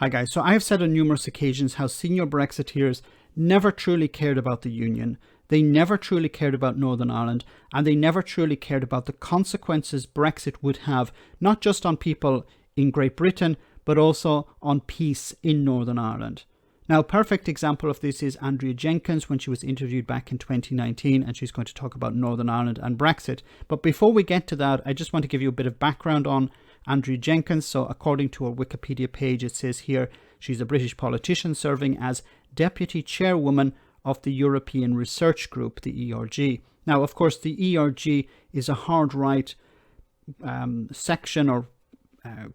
Hi guys, so I have said on numerous occasions how senior Brexiteers never truly cared about the Union, they never truly cared about Northern Ireland, and they never truly cared about the consequences Brexit would have, not just on people in Great Britain, but also on peace in Northern Ireland. Now, a perfect example of this is Andrea Jenkyns when she was interviewed back in 2019, and she's going to talk about Northern Ireland and Brexit. But before we get to that, I just want to give you a bit of background on Andrea Jenkyns. So according to her Wikipedia page, it says here she's a British politician serving as Deputy Chairwoman of the European Research Group, the ERG. Now, of course, the ERG is a hard right section or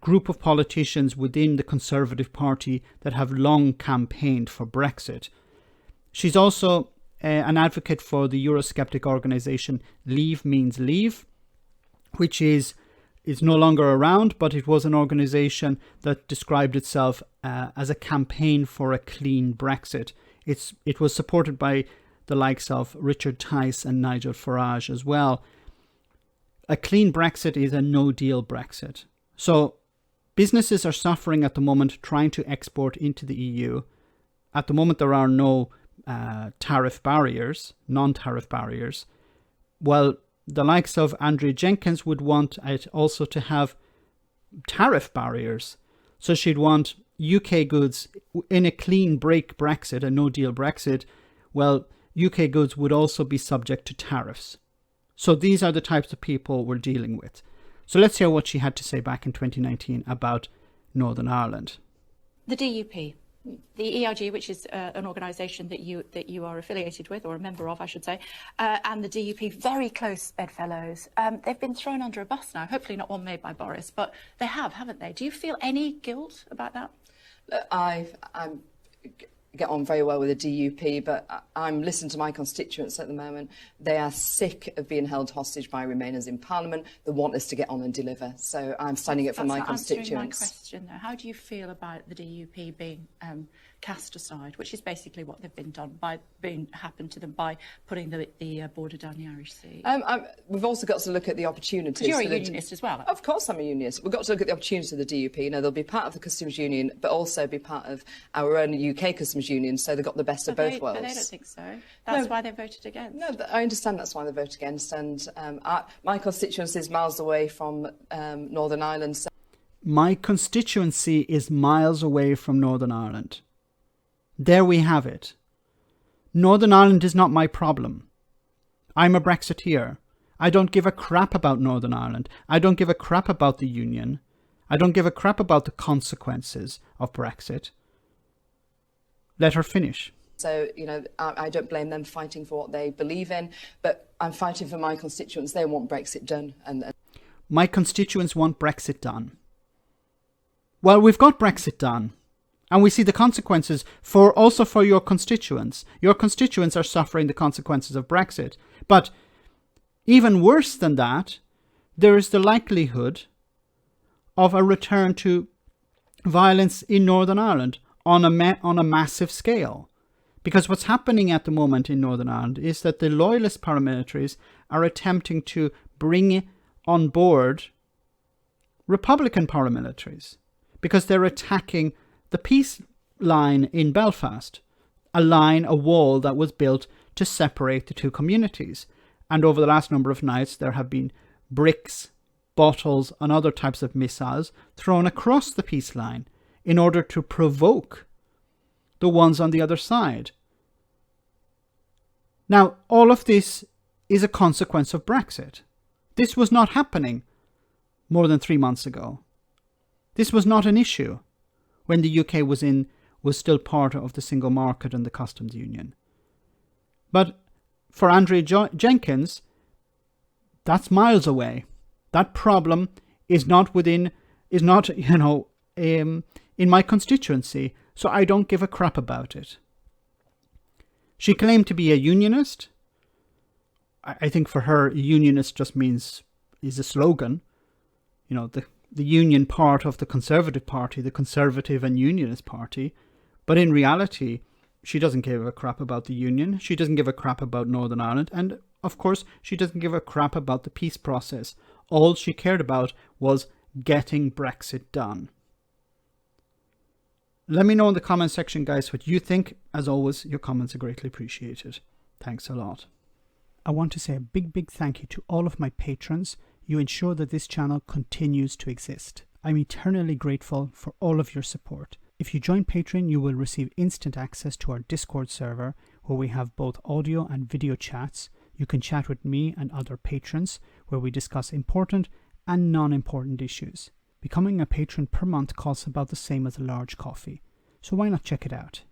group of politicians within the Conservative Party that have long campaigned for Brexit. She's also an advocate for the Eurosceptic organisation Leave Means Leave, which is no longer around, but it was an organisation that described itself as a campaign for a clean Brexit. It was supported by the likes of Richard Tice and Nigel Farage as well. A clean Brexit is a no-deal Brexit. So businesses are suffering at the moment trying to export into the EU. At the moment, there are no non-tariff barriers. Well, the likes of Andrea Jenkyns would want it also to have tariff barriers. So she'd want UK goods in a clean break Brexit, a no-deal Brexit. Well, UK goods would also be subject to tariffs. So these are the types of people we're dealing with. So let's hear what she had to say back in 2019 about Northern Ireland. The DUP, the ERG, which is an organisation that you are affiliated with, or a member of, I should say, and the DUP, very close bedfellows. They've been thrown under a bus now, hopefully not one made by Boris, but they have, haven't they? Do you feel any guilt about that? I get on very well with the DUP, but I'm listening to my constituents at the moment. They are sick of being held hostage by Remainers in Parliament. They want us to get on and deliver. So I'm standing up for my constituents. That's my question, though. How do you feel about the DUP being cast aside, which is basically what they've happened to them by putting the border down the Irish Sea? We've also got to look at the opportunities. You're a unionist as well. Of course I'm a unionist. We've got to look at the opportunities of the DUP. You know, they'll be part of the Customs Union, but also be part of our own UK Customs Union, so they've got the best of both worlds. But they don't think so. That's why they voted against. No, I understand that's why they voted against, and my constituency is miles away from Northern Ireland. So my constituency is miles away from Northern Ireland. There we have it. Northern Ireland is not my problem. I'm a Brexiteer. I don't give a crap about Northern Ireland. I don't give a crap about the Union. I don't give a crap about the consequences of Brexit. Let her finish. So, you know, I don't blame them fighting for what they believe in, but I'm fighting for my constituents. They want Brexit done. And my constituents want Brexit done. Well, we've got Brexit done. And we see the consequences also for your constituents. Your constituents are suffering the consequences of Brexit. But even worse than that, there is the likelihood of a return to violence in Northern Ireland on a massive scale. Because what's happening at the moment in Northern Ireland is that the loyalist paramilitaries are attempting to bring on board Republican paramilitaries because they're attacking the peace line in Belfast, a wall that was built to separate the two communities. And over the last number of nights, there have been bricks, bottles, and other types of missiles thrown across the peace line in order to provoke the ones on the other side. Now, all of this is a consequence of Brexit. This was not happening more than 3 months ago. This was not an issue when the UK was still part of the single market and the customs union. But for Andrea Jenkyns, that's miles away. That problem is not in my constituency, so I don't give a crap about it. She claimed to be a unionist. I think for her, unionist just is a slogan. You know, the union part of the Conservative Party, the Conservative and Unionist Party. But in reality, she doesn't give a crap about the union. She doesn't give a crap about Northern Ireland. And of course, she doesn't give a crap about the peace process. All she cared about was getting Brexit done. Let me know in the comment section, guys, what you think. As always, your comments are greatly appreciated. Thanks a lot. I want to say a big thank you to all of my patrons. You ensure that this channel continues to exist. I'm eternally grateful for all of your support. If you join Patreon, you will receive instant access to our Discord server, where we have both audio and video chats. You can chat with me and other patrons, where we discuss important and non-important issues. Becoming a patron per month costs about the same as a large coffee, so why not check it out?